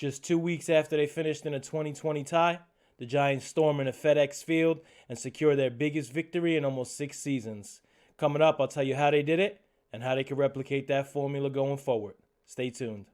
Just 2 weeks after they finished in a 2020 tie, the Giants storm into FedEx Field and secure their biggest victory in almost 6 seasons. Coming up, I'll tell you how they did it and how they can replicate that formula going forward. Stay tuned.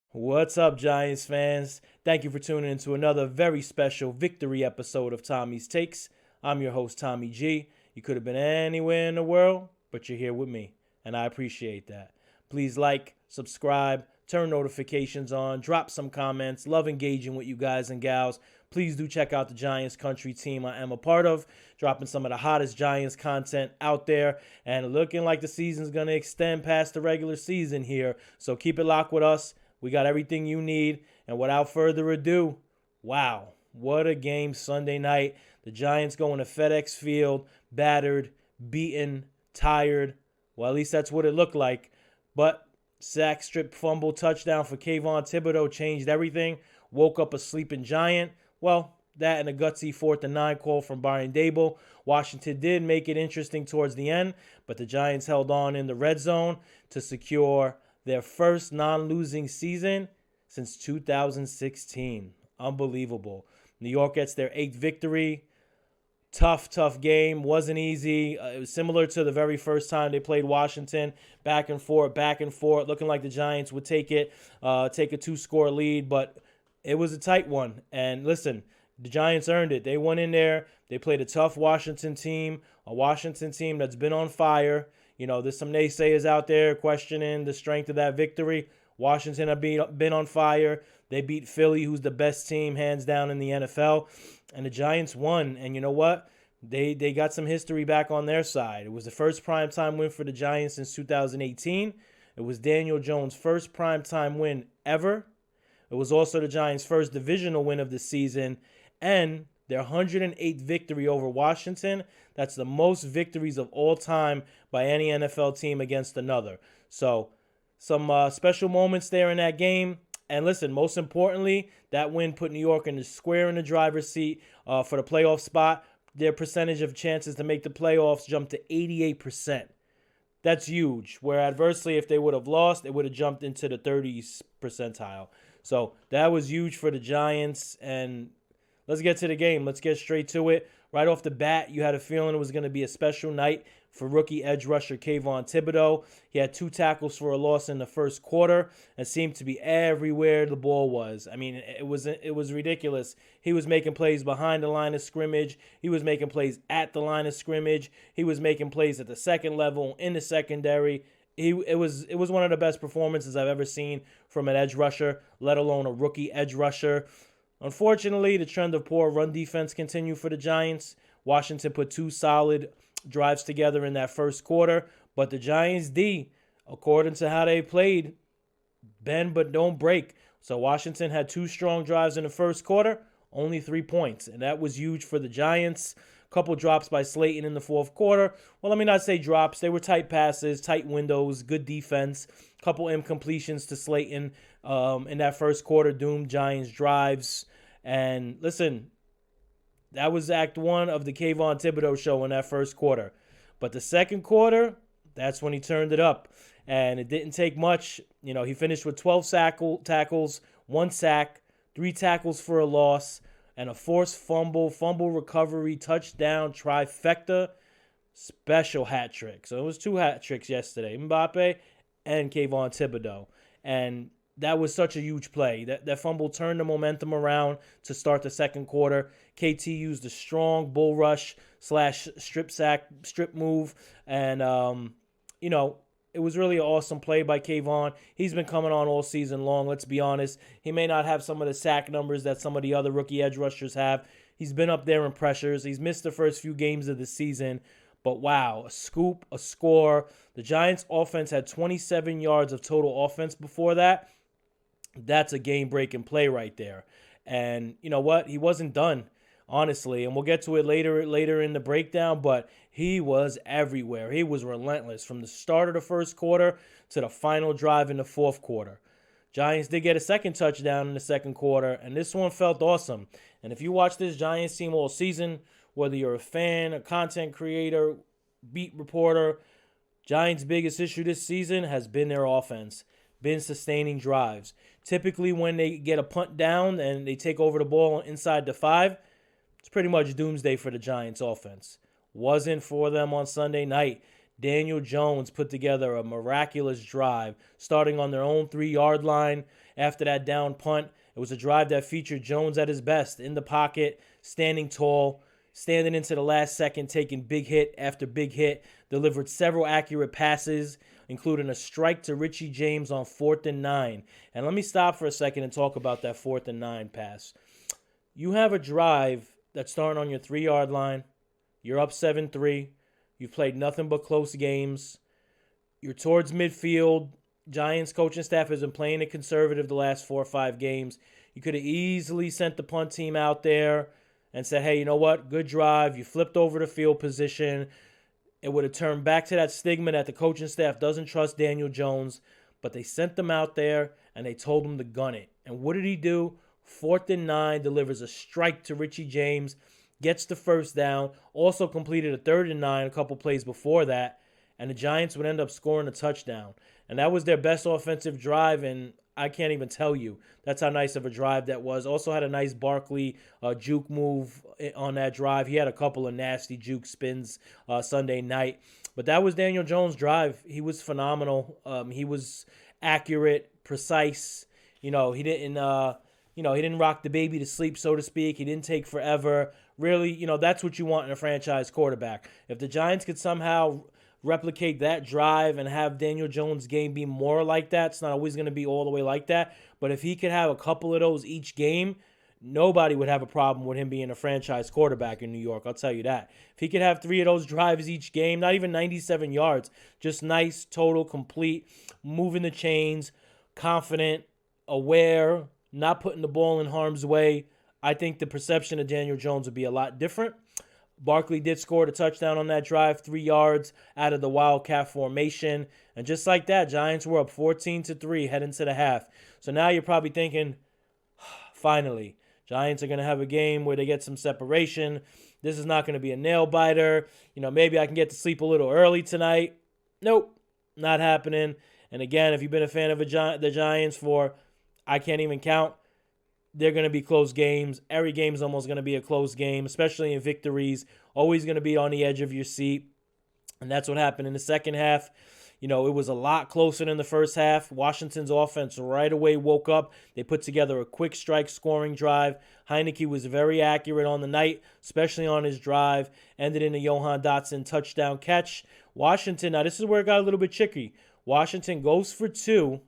What's up, Giants fans? Thank you for tuning in to another very special victory episode of Tommy's Takes. I'm your host, Tommy G. You could have been anywhere in the world, but you're here with me, and I appreciate that. Please like, subscribe, turn notifications on, drop some comments. Love engaging with you guys and gals. Please do check out the Giants country team I am a part of, dropping some of the hottest Giants content out there, and looking like the season's going to extend past the regular season here. So keep it locked with us. We got everything you need, and without further ado, wow, what a game Sunday night. The Giants going to FedEx Field, battered, beaten, tired. Well, at least that's what it looked like. But sack, strip, fumble, touchdown for Kayvon Thibodeaux changed everything. Woke up a sleeping Giant. Well, that and a gutsy 4th and 9 call from Brian Daboll. Washington did make it interesting towards the end, but the Giants held on in the red zone to secure their first non-losing season since 2016. Unbelievable. New York gets their 8th victory. Tough game. Wasn't easy. It was similar to the very first time they played Washington. Back and forth. Looking like the Giants would take a 2-score lead, but it was a tight one. And listen, the Giants earned it. They went in there. They played a tough Washington team, a Washington team that's been on fire. You know, there's some naysayers out there questioning the strength of that victory. Washington have been on fire. They beat Philly, who's the best team, hands down, in the NFL. And the Giants won. And you know what? They got some history back on their side. It was the first primetime win for the Giants since 2018. It was Daniel Jones' first primetime win ever. It was also the Giants' first divisional win of the season. And their 108th victory over Washington. That's the most victories of all time by any NFL team against another. So some special moments there in that game. And listen, most importantly, that win put New York in the driver's seat for the playoff spot. Their percentage of chances to make the playoffs jumped to 88%. That's huge. Where adversely, if they would have lost, it would have jumped into the 30s percentile. So that was huge for the Giants. And let's get to the game. Let's get straight to it. Right off the bat, you had a feeling it was going to be a special night for rookie edge rusher Kayvon Thibodeaux. He had 2 tackles for a loss in the first quarter and seemed to be everywhere the ball was. I mean, it was ridiculous. He was making plays behind the line of scrimmage. He was making plays at the line of scrimmage. He was making plays at the second level, in the secondary. It was one of the best performances I've ever seen from an edge rusher, let alone a rookie edge rusher. Unfortunately, the trend of poor run defense continued for the Giants. Washington put 2 solid drives together in that first quarter, but the Giants D, according to how they played, bend but don't break. So Washington had 2 strong drives in the first quarter, only 3 points, and that was huge for the Giants. Couple drops by Slayton in the fourth quarter. Well, let me not say drops. They were tight passes, tight windows, good defense. Couple incompletions to Slayton in that first quarter doomed Giants drives. And listen, that was Act 1 of the Kayvon Thibodeaux show in that first quarter. But the second quarter, that's when he turned it up. And it didn't take much. You know, he finished with 12 tackles, 1 sack, 3 tackles for a loss, and a forced fumble recovery, touchdown, trifecta, special hat trick. So it was 2 hat tricks yesterday, Mbappe and Kayvon Thibodeaux. And that was such a huge play. That fumble turned the momentum around to start the second quarter. KT used a strong bull rush / strip move. And, you know, it was really an awesome play by Kayvon. He's been coming on all season long, let's be honest. He may not have some of the sack numbers that some of the other rookie edge rushers have. He's been up there in pressures. He's missed the first few games of the season. But wow, a scoop, a score. The Giants offense had 27 yards of total offense before that. That's a game-breaking play right there. And you know what? He wasn't done, honestly. And we'll get to it later in the breakdown, but he was everywhere. He was relentless from the start of the first quarter to the final drive in the fourth quarter. Giants did get a second touchdown in the second quarter, and this one felt awesome. And if you watch this Giants team all season, whether you're a fan, a content creator, beat reporter, Giants' biggest issue this season has been their offense, been sustaining drives. Typically, when they get a punt down and they take over the ball inside the 5, it's pretty much doomsday for the Giants' offense. Wasn't for them on Sunday night. Daniel Jones put together a miraculous drive, starting on their own 3-yard line after that down punt. It was a drive that featured Jones at his best, in the pocket, standing tall, standing into the last second, taking big hit after big hit, delivered several accurate passes, including a strike to Richie James on 4th and 9. And let me stop for a second and talk about that 4th and 9 pass. You have a drive that's starting on your 3-yard line. You're up 7-3. You've played nothing but close games. You're towards midfield. Giants coaching staff has been playing it conservative the last 4 or 5 games. You could have easily sent the punt team out there and said, hey, you know what? Good drive. You flipped over the field position. It would have turned back to that stigma that the coaching staff doesn't trust Daniel Jones. But they sent them out there and they told him to gun it. And what did he do? 4th and 9, delivers a strike to Richie James, gets the first down, also completed a 3rd and 9 a couple plays before that, and the Giants would end up scoring a touchdown. And that was their best offensive drive, and I can't even tell you. That's how nice of a drive that was. Also had a nice Barkley juke move on that drive. He had a couple of nasty juke spins Sunday night. But that was Daniel Jones' drive. He was phenomenal. He was accurate, precise. He didn't rock the baby to sleep, so to speak. He didn't take forever. Really, that's what you want in a franchise quarterback. If the Giants could somehow replicate that drive and have Daniel Jones' game be more like that, it's not always going to be all the way like that. But if he could have a couple of those each game, nobody would have a problem with him being a franchise quarterback in New York. I'll tell you that. If he could have 3 of those drives each game, not even 97 yards, just nice, total, complete, moving the chains, confident, aware, not putting the ball in harm's way, I think the perception of Daniel Jones would be a lot different. Barkley did score the touchdown on that drive, 3 yards out of the Wildcat formation. And just like that, Giants were up 14-3 heading to the half. So now you're probably thinking, finally, Giants are going to have a game where they get some separation. This is not going to be a nail-biter. Maybe I can get to sleep a little early tonight. Nope, not happening. And again, if you've been a fan of the Giants for, I can't even count, they're going to be close games. Every game is almost going to be a close game, especially in victories. Always going to be on the edge of your seat. And that's what happened in the second half. It was a lot closer than the first half. Washington's offense right away woke up. They put together a quick strike scoring drive. Heineke was very accurate on the night, especially on his drive. Ended in a Johan Dotson touchdown catch. Washington, now this is where it got a little bit tricky. Washington goes for 2.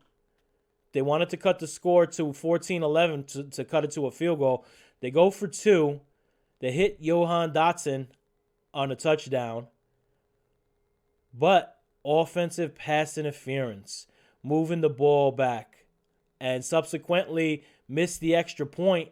They wanted to cut the score to 14-11 to cut it to a field goal. They go for 2. They hit Johan Dotson on a touchdown. But offensive pass interference, moving the ball back, and subsequently missed the extra point,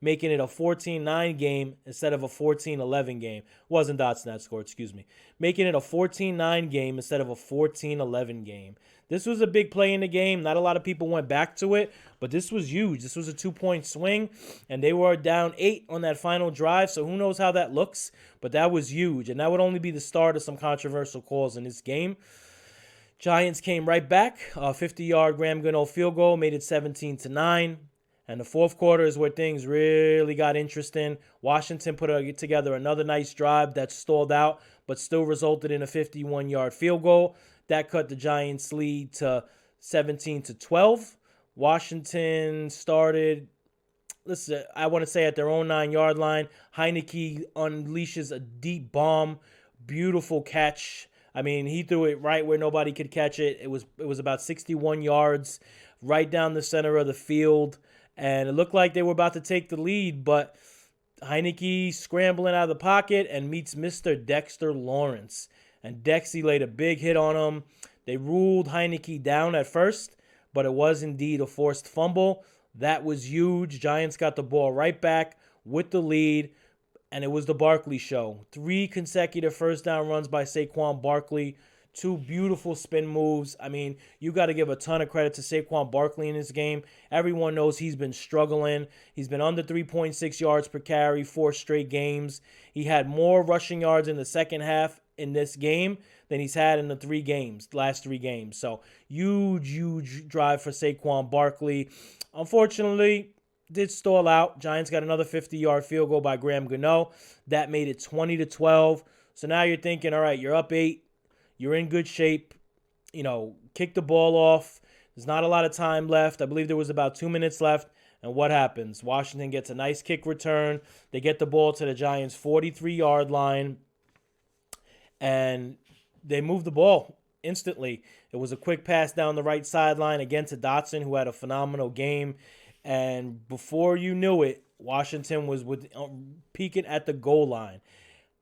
making it a 14-9 game instead of a 14-11 game. Wasn't Dotson that score, excuse me. Making it a 14-9 game instead of a 14-11 game. This was a big play in the game. Not a lot of people went back to it, but this was huge. This was a 2-point swing, and they were down 8 on that final drive, so who knows how that looks, but that was huge, and that would only be the start of some controversial calls in this game. Giants came right back. A 50-yard Graham Gano field goal made it 17-9. And the fourth quarter is where things really got interesting. Washington put together another nice drive that stalled out, but still resulted in a 51-yard field goal. That cut the Giants' lead to 17-12. Washington started, I want to say at their own 9-yard line. Heineke unleashes a deep bomb. Beautiful catch. I mean, he threw it right where nobody could catch it. It was about 61 yards, right down the center of the field. And it looked like they were about to take the lead, but Heineke scrambling out of the pocket and meets Mr. Dexter Lawrence. And Dexy laid a big hit on him. They ruled Heineke down at first, but it was indeed a forced fumble. That was huge. Giants got the ball right back with the lead, and it was the Barkley show. 3 consecutive first down runs by Saquon Barkley. 2 beautiful spin moves. I mean, you got to give a ton of credit to Saquon Barkley in this game. Everyone knows he's been struggling. He's been under 3.6 yards per carry 4 straight games. He had more rushing yards in the second half in this game than he's had in the last three games. So huge drive for Saquon Barkley. Unfortunately, did stall out. Giants got another 50-yard field goal by Graham Gano. That made it 20-12. So now you're thinking, all right, you're up 8. You're in good shape. Kick the ball off. There's not a lot of time left. I believe there was about 2 minutes left. And what happens? Washington gets a nice kick return. They get the ball to the Giants' 43-yard line. And they move the ball instantly. It was a quick pass down the right sideline again to Dotson, who had a phenomenal game. And before you knew it, Washington was peeking at the goal line.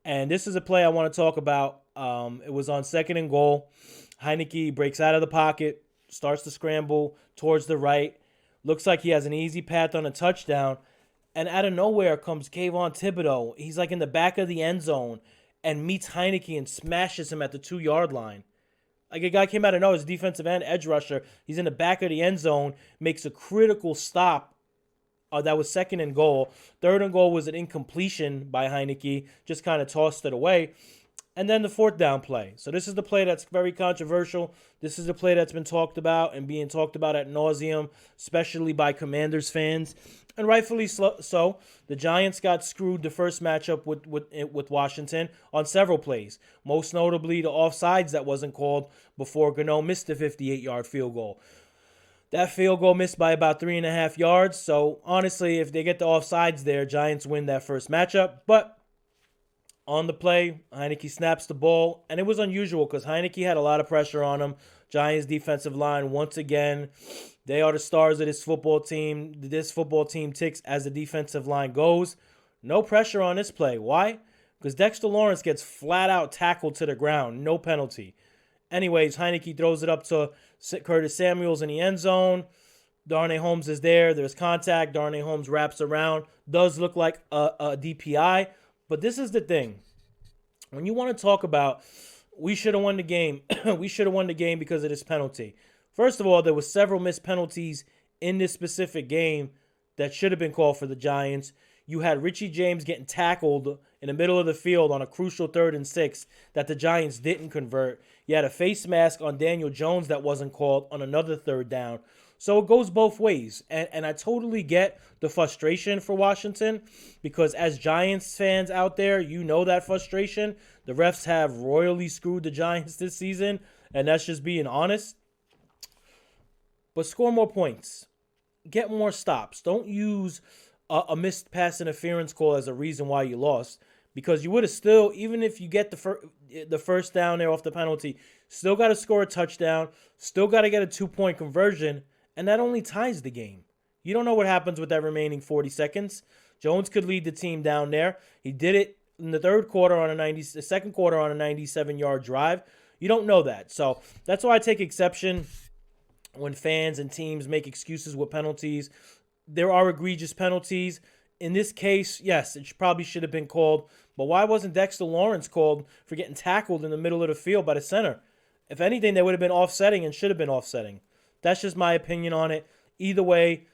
And this is a play I want to talk about. It was on 2nd and goal. Heineke breaks out of the pocket, starts to scramble towards the right. Looks like he has an easy path on a touchdown. And out of nowhere comes Kayvon Thibodeau. He's like in the back of the end zone and meets Heineke and smashes him at the 2-yard line. Like a guy came out of nowhere, his defensive end, edge rusher. He's in the back of the end zone, makes a critical stop. That was 2nd and goal. 3rd and goal was an incompletion by Heineke. Just kind of tossed it away. And then the 4th down play. So this is the play that's very controversial. This is the play that's been talked about and being talked about ad nauseum, especially by Commanders fans. And rightfully so. The Giants got screwed the first matchup with Washington on several plays. Most notably the offsides that wasn't called before Gano missed the 58-yard field goal. That field goal missed by about 3.5 yards. So honestly, if they get the offsides there, Giants win that first matchup. But on the play, Heineke snaps the ball, and it was unusual because Heineke had a lot of pressure on him. Giants defensive line, once again, they are the stars of this football team. This football team ticks as the defensive line goes. No pressure on this play. Why? Because Dexter Lawrence gets flat out tackled to the ground. No penalty. Anyways, Heineke throws it up to Curtis Samuels in the end zone. Darnay Holmes is there. There's contact. Darnay Holmes wraps around. Does look like a DPI. But this is the thing. When you want to talk about we should have won the game, we should have won the game because of this penalty. First of all, there were several missed penalties in this specific game that should have been called for the Giants. You had Richie James getting tackled in the middle of the field on a crucial 3rd and 6 that the Giants didn't convert. You had a face mask on Daniel Jones that wasn't called on another 3rd down. So it goes both ways. And I totally get the frustration for Washington because as Giants fans out there, you know that frustration. The refs have royally screwed the Giants this season, and that's just being honest. But score more points. Get more stops. Don't use a missed pass interference call as a reason why you lost because you would have still, even if you get the first down there off the penalty, still got to score a touchdown, still got to get a 2-point conversion. And that only ties the game. You don't know what happens with that remaining 40 seconds. Jones could lead the team down there. He did it in the second quarter on a 97-yard drive. You don't know that. So that's why I take exception when fans and teams make excuses with penalties. There are egregious penalties. In this case, yes, it probably should have been called. But why wasn't Dexter Lawrence called for getting tackled in the middle of the field by the center? If anything, they would have been offsetting and should have been offsetting. That's just my opinion on it. Either way,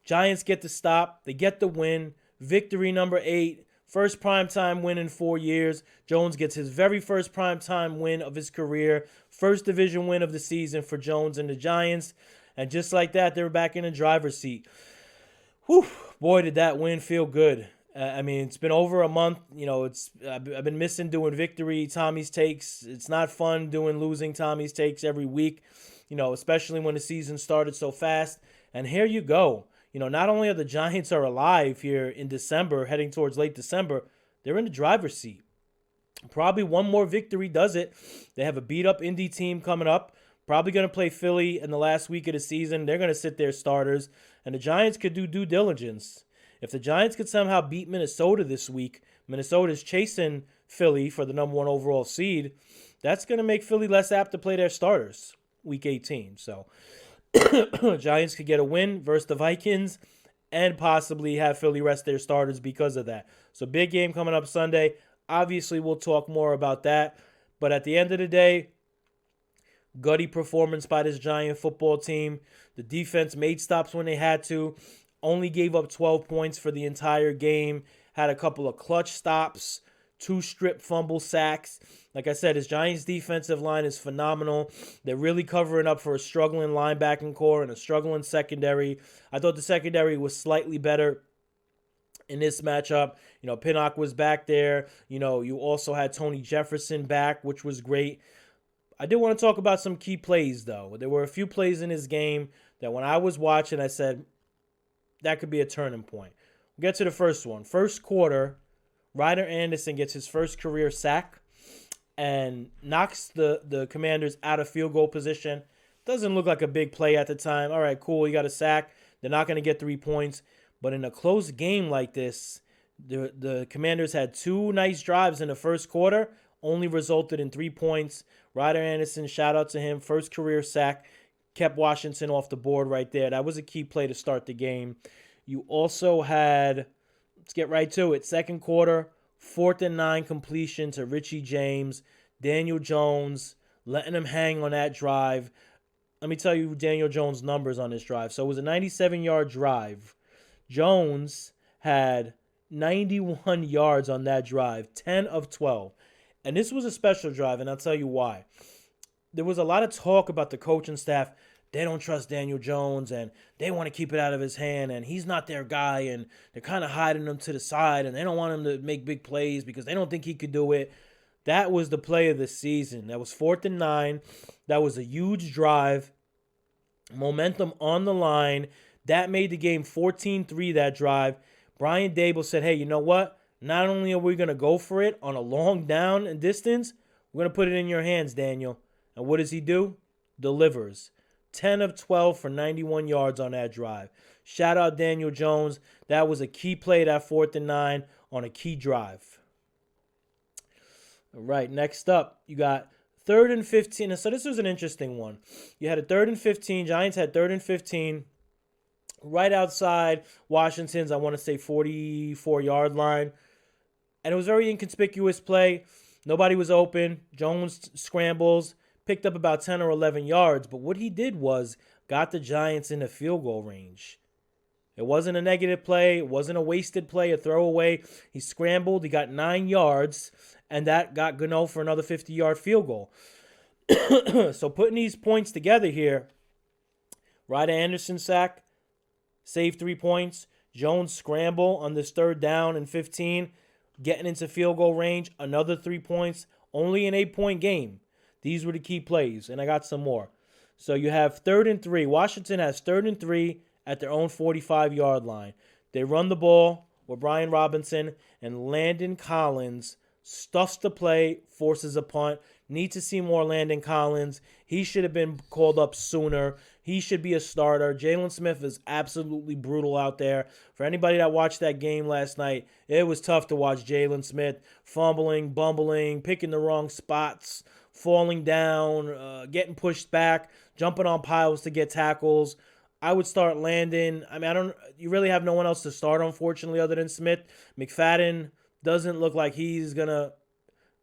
Giants get the stop. They get the win. Victory number 8. First primetime win in 4 years. Jones gets his very first primetime win of his career. First division win of the season for Jones and the Giants. And just like that, they were back in the driver's seat. Whew, boy, did that win feel good. It's been over a month. I've been missing doing victory Tommy's takes. It's not fun doing losing Tommy's takes every week. Especially when the season started so fast. And here you go. Not only are the Giants are alive here in December, heading towards late December, they're in the driver's seat. Probably one more victory does it. They have a beat-up Indy team coming up. Probably going to play Philly in the last week of the season. They're going to sit their starters. And the Giants could do due diligence. If the Giants could somehow beat Minnesota this week, Minnesota's chasing Philly for the number 1 overall seed, that's going to make Philly less apt to play their starters. Week 18. So Giants could get a win versus the Vikings and possibly have Philly rest their starters because of that. So big game coming up Sunday. Obviously, we'll talk more about that. But at the end of the day, gutty performance by this Giant football team. The defense made stops when they had to. Only gave up 12 points for the entire game. Had a couple of clutch stops. 2 strip fumble sacks. Like I said, his Giants defensive line is phenomenal. They're really covering up for a struggling linebacking core and a struggling secondary. I thought the secondary was slightly better in this matchup. Pinnock was back there. You also had Tony Jefferson back, which was great. I did want to talk about some key plays, though. There were a few plays in this game that when I was watching, I said, that could be a turning point. We'll get to the first one. First quarter, Ryder Anderson gets his first career sack and knocks the Commanders out of field goal position. Doesn't look like a big play at the time. All right, cool, you got a sack. They're not going to get 3 points. But in a close game like this, the Commanders had 2 nice drives in the first quarter, only resulted in 3 points. Ryder Anderson, shout out to him, first career sack, kept Washington off the board right there. That was a key play to start the game. You also had, let's get right to it, second quarter, 4th and 9 completion to Richie James, Daniel Jones, letting him hang on that drive. Let me tell you Daniel Jones' numbers on this drive. So it was a 97-yard drive. Jones had 91 yards on that drive, 10 of 12. And this was a special drive, and I'll tell you why. There was a lot of talk about the coaching staff. They don't trust Daniel Jones, and they want to keep it out of his hand, and he's not their guy, and they're kind of hiding him to the side, and they don't want him to make big plays because they don't think he could do it. That was the play of the season. That was 4th and 9. That was a huge drive. Momentum on the line. That made the game 14-3, that drive. Brian Daboll said, hey, you know what? Not only are we going to go for it on a long down and distance, we're going to put it in your hands, Daniel. And what does he do? Delivers. 10 of 12 for 91 yards on that drive. Shout out Daniel Jones. That was a key play, that 4th and 9 on a key drive. All right, next up, you got 3rd and 15. So this was an interesting one. You had a 3rd and 15. Giants had 3rd and 15 right outside Washington's, I want to say, 44-yard line. And it was a very inconspicuous play. Nobody was open. Jones scrambles, picked up about 10 or 11 yards. But what he did was got the Giants in the field goal range. It wasn't a negative play. It wasn't a wasted play, a throwaway. He scrambled. He got 9 yards, and that got Gano for another 50-yard field goal. So putting these points together here, Ryder Anderson sack, saved 3 points. Jones scramble on this 3rd down and 15. Getting into field goal range, another 3 points. Only an 8-point game. These were the key plays, and I got some more. So you have 3rd and 3. Washington has 3rd and 3 at their own 45-yard line. They run the ball with Brian Robinson, and Landon Collins stuffs the play, forces a punt. Need to see more Landon Collins. He should have been called up sooner. He should be a starter. Jalen Smith is absolutely brutal out there. For anybody that watched that game last night, it was tough to watch Jalen Smith fumbling, bumbling, picking the wrong spots, falling down, getting pushed back, jumping on piles to get tackles. I would start Landon. I mean, you really have no one else to start, unfortunately, other than Smith. McFadden doesn't look like he's going to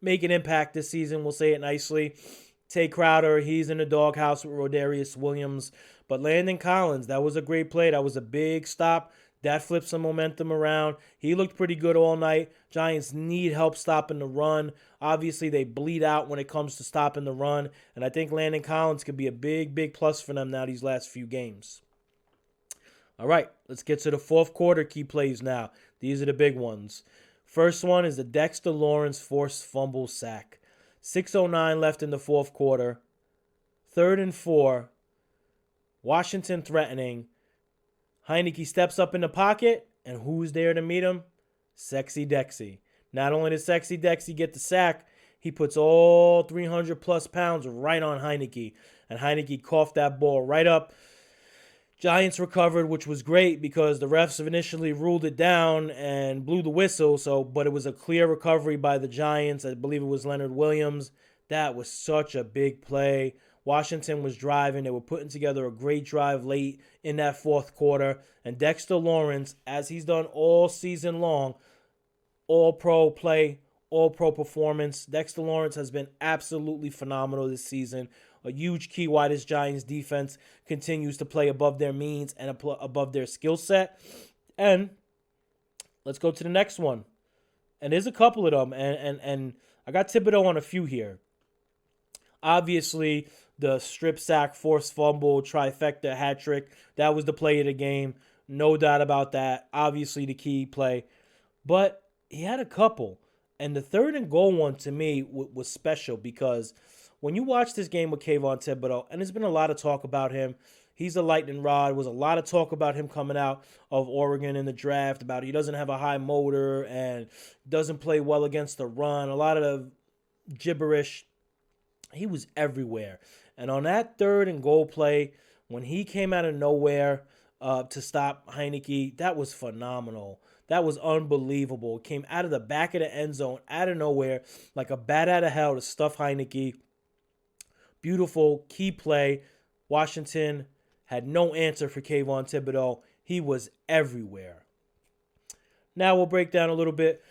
make an impact this season. We'll say it nicely. Tay Crowder, he's in the doghouse with Rodarius Williams. But Landon Collins, that was a great play. That was a big stop. That flipped some momentum around. He looked pretty good all night. Giants need help stopping the run. Obviously, they bleed out when it comes to stopping the run. And I think Landon Collins could be a big, big plus for them now these last few games. All right, let's get to the 4th quarter key plays now. These are the big ones. First one is the Dexter Lawrence forced fumble sack. 6:09 left in the 4th quarter. 3rd and 4. Washington threatening. Heineke steps up in the pocket, and who's there to meet him? Sexy Dexy. Not only did Sexy Dexy get the sack, he puts all 300-plus pounds right on Heineke. And Heineke coughed that ball right up. Giants recovered, which was great because the refs initially ruled it down and blew the whistle. But it was a clear recovery by the Giants. I believe it was Leonard Williams. That was such a big play. Washington was driving. They were putting together a great drive late in that 4th quarter. And Dexter Lawrence, as he's done all season long, all-pro play, all-pro performance. Dexter Lawrence has been absolutely phenomenal this season. A huge key why this Giants defense continues to play above their means and above their skill set. And let's go to the next one. And there's a couple of them, and I got Thibodeau on a few here. Obviously, the strip sack, forced fumble, trifecta, hat trick, that was the play of the game. No doubt about that. Obviously, the key play. But he had a couple. And the third and goal one to me was special because when you watch this game with Kayvon Thibodeau, and there's been a lot of talk about him, he's a lightning rod. Was a lot of talk about him coming out of Oregon in the draft, about he doesn't have a high motor and doesn't play well against the run. A lot of the gibberish. He was everywhere. And on that third and goal play, when he came out of nowhere to stop Heineke, that was phenomenal. That was unbelievable. It came out of the back of the end zone, out of nowhere, like a bat out of hell to stuff Heineke. Beautiful key play. Washington had no answer for Kayvon Thibodeau. He was everywhere. Now we'll break down a little bit,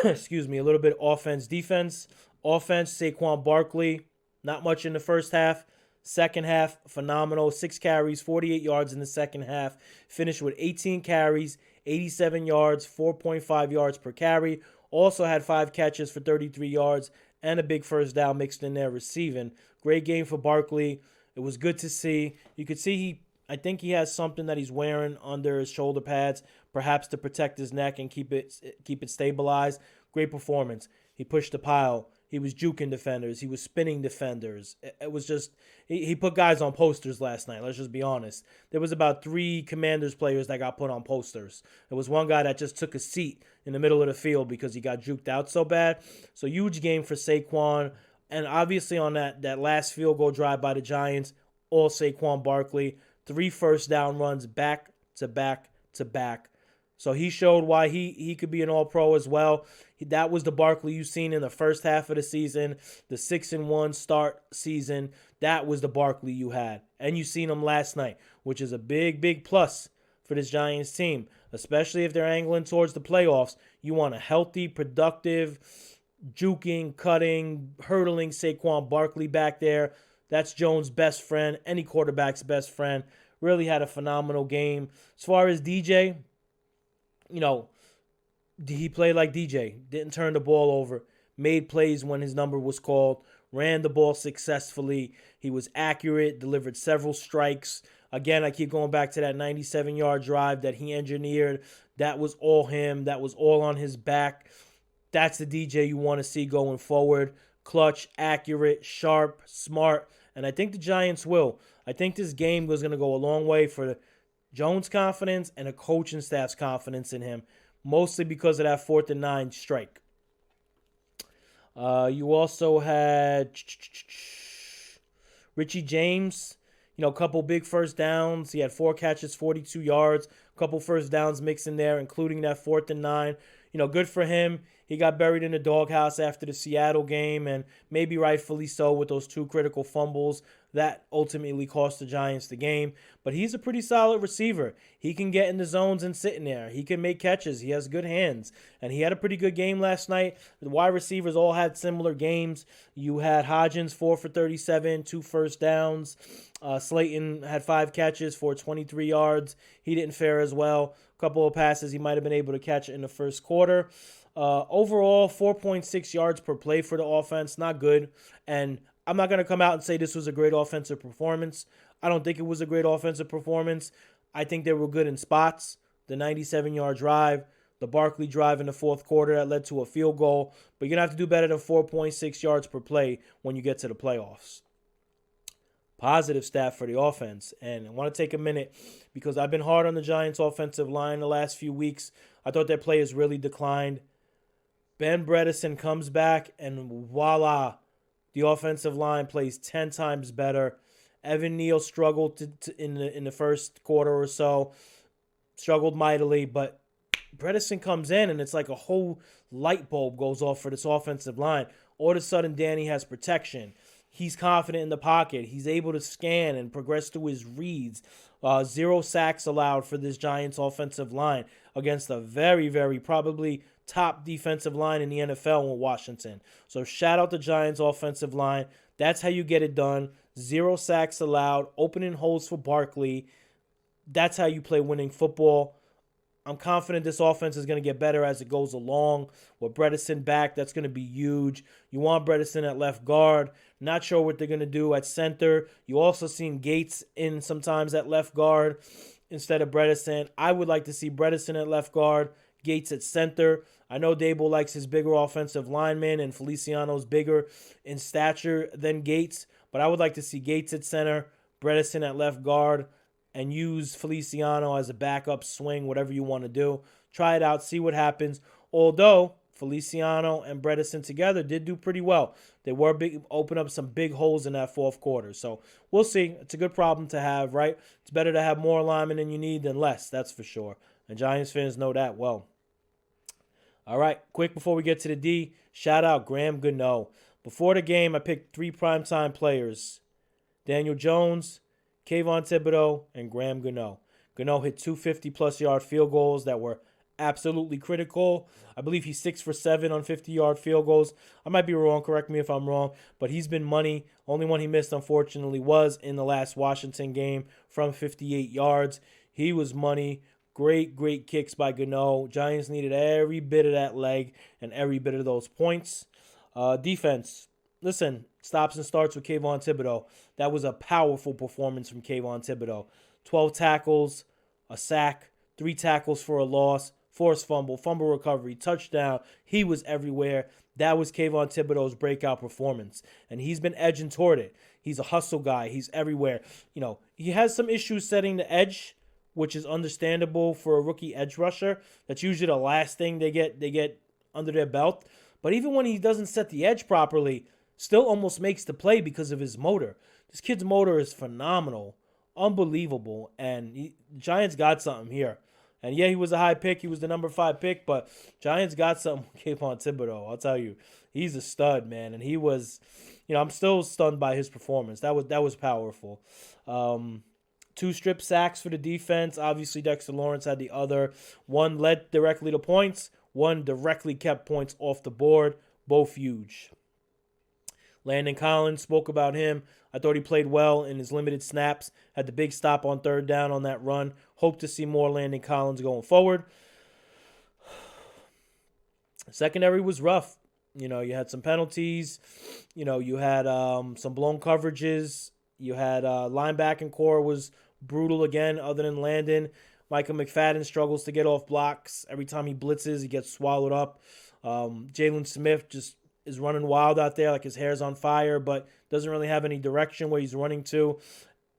excuse me, a little bit offense, defense. Offense, Saquon Barkley, not much in the first half. Second half, phenomenal. 6 carries, 48 yards in the second half. Finished with 18 carries, 87 yards, 4.5 yards per carry. Also had 5 catches for 33 yards and a big first down mixed in there receiving. Great game for Barkley. It was good to see. You could see I think he has something that he's wearing under his shoulder pads, perhaps to protect his neck and keep it stabilized. Great performance. He pushed the pile. He was juking defenders. He was spinning defenders. It was just, he put guys on posters last night. Let's just be honest. There was about 3 Commanders players that got put on posters. There was one guy that just took a seat in the middle of the field because he got juked out so bad. So huge game for Saquon. And obviously on that last field goal drive by the Giants, all Saquon Barkley. 3 first down runs back to back to back. So he showed why he could be an all-pro as well. That was the Barkley you've seen in the first half of the season, the 6-1 start season. That was the Barkley you had. And you seen him last night, which is a big, big plus for this Giants team, especially if they're angling towards the playoffs. You want a healthy, productive, juking, cutting, hurdling Saquon Barkley back there. That's Jones' best friend, any quarterback's best friend. Really had a phenomenal game. As far as DJ, he played like DJ. Didn't turn the ball over. Made plays when his number was called. Ran the ball successfully. He was accurate. Delivered several strikes. Again, I keep going back to that 97-yard drive that he engineered. That was all him. That was all on his back. That's the DJ you want to see going forward. Clutch, accurate, sharp, smart. And I think the Giants will. I think this game was going to go a long way for Jones' confidence and the coaching staff's confidence in him, mostly because of that 4th and 9 strike. You also had Richie James, a couple big first downs. He had 4 catches, 42 yards, a couple first downs mixed in there, including that 4th and 9. Good for him. He got buried in the doghouse after the Seattle game, and maybe rightfully so with those 2 critical fumbles. That ultimately cost the Giants the game. But he's a pretty solid receiver. He can get in the zones and sit in there. He can make catches. He has good hands. And he had a pretty good game last night. The wide receivers all had similar games. You had Hodgins 4 for 37, 2 first downs. Slayton had 5 catches for 23 yards. He didn't fare as well. A couple of passes he might have been able to catch in the first quarter. Overall, 4.6 yards per play for the offense. Not good. And I'm not going to come out and say this was a great offensive performance. I don't think it was a great offensive performance. I think they were good in spots. The 97-yard drive, the Barkley drive in the fourth quarter that led to a field goal. But you're going to have to do better than 4.6 yards per play when you get to the playoffs. Positive stat for the offense. And I want to take a minute because I've been hard on the Giants' offensive line the last few weeks. I thought their play has really declined. Ben Bredeson comes back and voila, the offensive line plays 10 times better. Evan Neal struggled in the first quarter or so, struggled mightily, but Bredeson comes in and it's like a whole light bulb goes off for this offensive line. All of a sudden, Danny has protection. He's confident in the pocket. He's able to scan and progress through his reads. 0 sacks allowed for this Giants offensive line against a very, very probably top defensive line in the NFL in Washington. So shout out the Giants offensive line. That's how you get it done. 0 sacks allowed. Opening holes for Barkley. That's how you play winning football. I'm confident this offense is going to get better as it goes along. With Bredesen back, that's going to be huge. You want Bredesen at left guard. Not sure what they're going to do at center. You also seen Gates in sometimes at left guard instead of Bredesen. I would like to see Bredesen at left guard, Gates at center. I know Dable likes his bigger offensive lineman, and Feliciano's bigger in stature than Gates, but I would like to see Gates at center, Bredesen at left guard, and use Feliciano as a backup swing, whatever you want to do. Try it out, see what happens. Although Feliciano and Bredesen together did do pretty well. They were open up some big holes in that fourth quarter. So we'll see. It's a good problem to have, right? It's better to have more linemen than you need than less, that's for sure. And Giants fans know that well. All right, quick before we get to the D, shout out Graham Gano. Before the game, I picked 3 primetime players. Daniel Jones, Kayvon Thibodeau, and Graham Gano. Gano hit 250-plus yard field goals that were absolutely critical. I believe he's 6 for 7 on 50-yard field goals. I might be wrong. Correct me if I'm wrong. But he's been money. Only one he missed, unfortunately, was in the last Washington game from 58 yards. He was money. Great kicks by Gano. Giants needed every bit of that leg and every bit of those points. Defense. Listen, stops and starts with Kayvon Thibodeau. That was a powerful performance from Kayvon Thibodeau. 12 tackles, a sack, 3 tackles for a loss, forced fumble recovery, touchdown. He was everywhere. That was Kayvon Thibodeau's breakout performance, and he's been edging toward it. He's a hustle guy. He's everywhere. He has some issues setting the edge, which is understandable for a rookie edge rusher. That's usually the last thing they get under their belt. But even when he doesn't set the edge properly, still almost makes the play because of his motor. This kid's motor is phenomenal, unbelievable, and Giants got something here. And yeah, he was a high pick. He was the number 5 pick, but Giants got something with Kayvon Thibodeau. I'll tell you, he's a stud, man. And he was, I'm still stunned by his performance. That was powerful. 2 strip sacks for the defense. Obviously, Dexter Lawrence had the other. 1 led directly to points. 1 directly kept points off the board. Both huge. Landon Collins, spoke about him. I thought he played well in his limited snaps. Had the big stop on 3rd down on that run. Hope to see more Landon Collins going forward. Secondary was rough. You had some penalties. You had some blown coverages. You had linebacking core was brutal again, other than Landon. Micah McFadden struggles to get off blocks. Every time he blitzes, he gets swallowed up. Jalen Smith just is running wild out there, like his hair's on fire, but doesn't really have any direction where he's running to.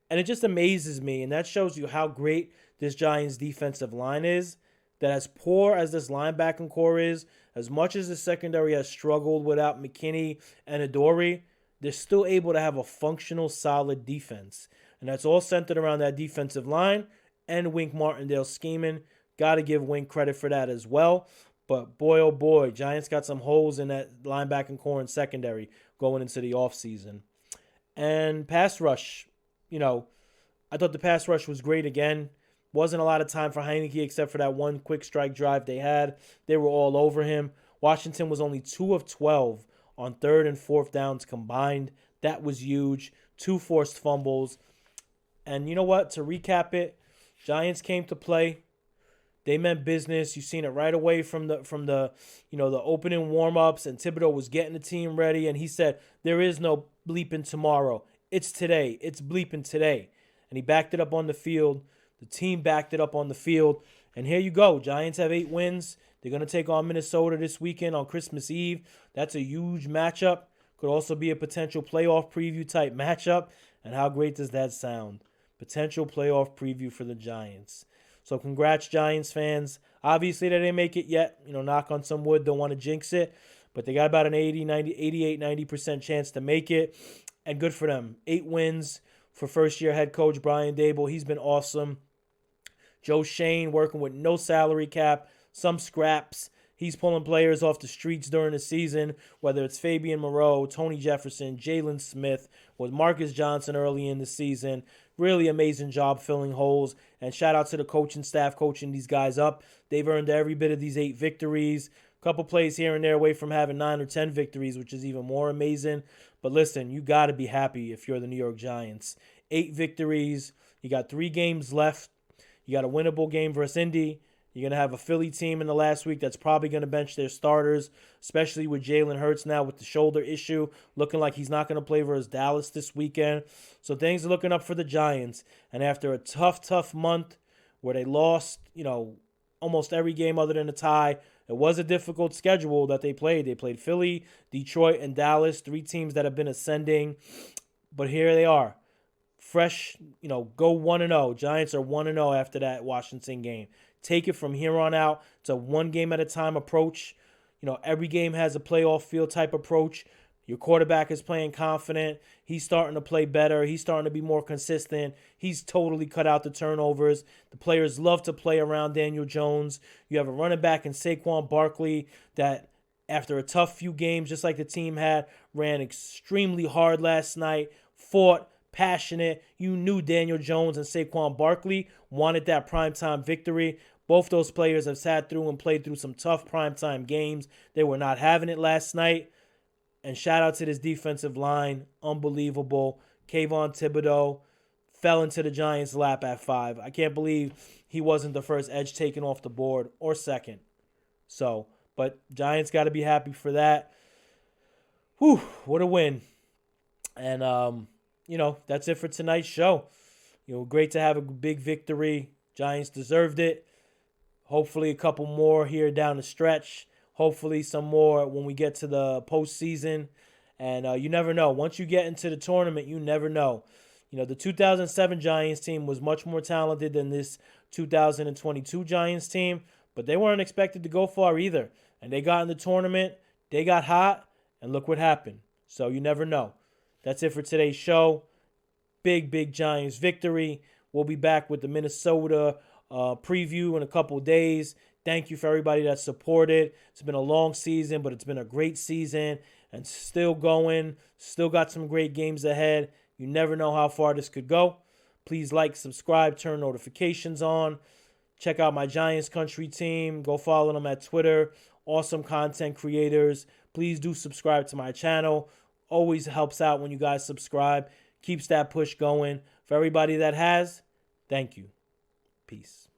And it just amazes me, and that shows you how great this Giants defensive line is, that as poor as this linebacking core is, as much as the secondary has struggled without McKinney and Adoree', they're still able to have a functional, solid defense. And that's all centered around that defensive line and Wink Martindale scheming. Got to give Wink credit for that as well. But boy, oh boy, Giants got some holes in that linebacking core and secondary going into the offseason. And pass rush, I thought the pass rush was great again. Wasn't a lot of time for Heineke except for that 1 quick strike drive they had. They were all over him. Washington was only 2 of 12 on 3rd and 4th downs combined. That was huge. 2 forced fumbles. And you know what? To recap it, Giants came to play. They meant business. You've seen it right away from the opening warm-ups, and Thibodeau was getting the team ready, and he said, there is no bleeping tomorrow. It's today. It's bleeping today. And he backed it up on the field. The team backed it up on the field. And here you go. Giants have 8 wins. They're going to take on Minnesota this weekend on Christmas Eve. That's a huge matchup. Could also be a potential playoff preview type matchup. And how great does that sound? Potential playoff preview for the Giants. So congrats, Giants fans. Obviously, they didn't make it yet. Knock on some wood. Don't want to jinx it. But they got about an 88-90% chance to make it. And good for them. 8 wins for first-year head coach Brian Dable. He's been awesome. Joe Shane working with no salary cap, some scraps. He's pulling players off the streets during the season, whether it's Fabian Moreau, Tony Jefferson, Jalen Smith, with Marcus Johnson early in the season. Really amazing job filling holes. And shout out to the coaching staff coaching these guys up. They've earned every bit of these 8 victories. A couple plays here and there away from having 9 or 10 victories, which is even more amazing. But listen, you got to be happy if you're the New York Giants. 8 victories. You got 3 games left. You got a winnable game versus Indy. You're going to have a Philly team in the last week that's probably going to bench their starters, especially with Jalen Hurts now with the shoulder issue, looking like he's not going to play versus Dallas this weekend. So things are looking up for the Giants. And after a tough month where they lost, almost every game other than a tie, it was a difficult schedule that they played. They played Philly, Detroit, and Dallas, 3 teams that have been ascending. But here they are. Fresh, go 1-0. Giants are 1-0 after that Washington game. Take it from here on out. It's a one game at a time approach. Every game has a playoff feel type approach. Your quarterback is playing confident. He's starting to play better. He's starting to be more consistent. He's totally cut out the turnovers. The players love to play around Daniel Jones. You have a running back in Saquon Barkley that, after a tough few games, just like the team had, ran extremely hard last night, fought, passionate. You knew Daniel Jones and Saquon Barkley wanted that primetime victory. Both those players have sat through and played through some tough primetime games. They were not having it last night. And shout out to this defensive line. Unbelievable. Kayvon Thibodeau fell into the Giants' lap at 5. I can't believe he wasn't the first edge taken off the board or second. But Giants got to be happy for that. Whew, what a win. And, that's it for tonight's show. Great to have a big victory. Giants deserved it. Hopefully a couple more here down the stretch. Hopefully some more when we get to the postseason. And you never know. Once you get into the tournament, you never know. The 2007 Giants team was much more talented than this 2022 Giants team. But they weren't expected to go far either. And they got in the tournament. They got hot. And look what happened. So you never know. That's it for today's show. Big Giants victory. We'll be back with the Minnesota preview in a couple days. Thank you for everybody that supported. It's been a long season, but it's been a great season and still going. Still got some great games ahead. You never know how far this could go. Please like, subscribe, turn notifications on. Check out my Giants Country team. Go follow them at Twitter. Awesome content creators. Please do subscribe to my channel. Always helps out when you guys subscribe. Keeps that push going. For everybody that has, thank you. Peace.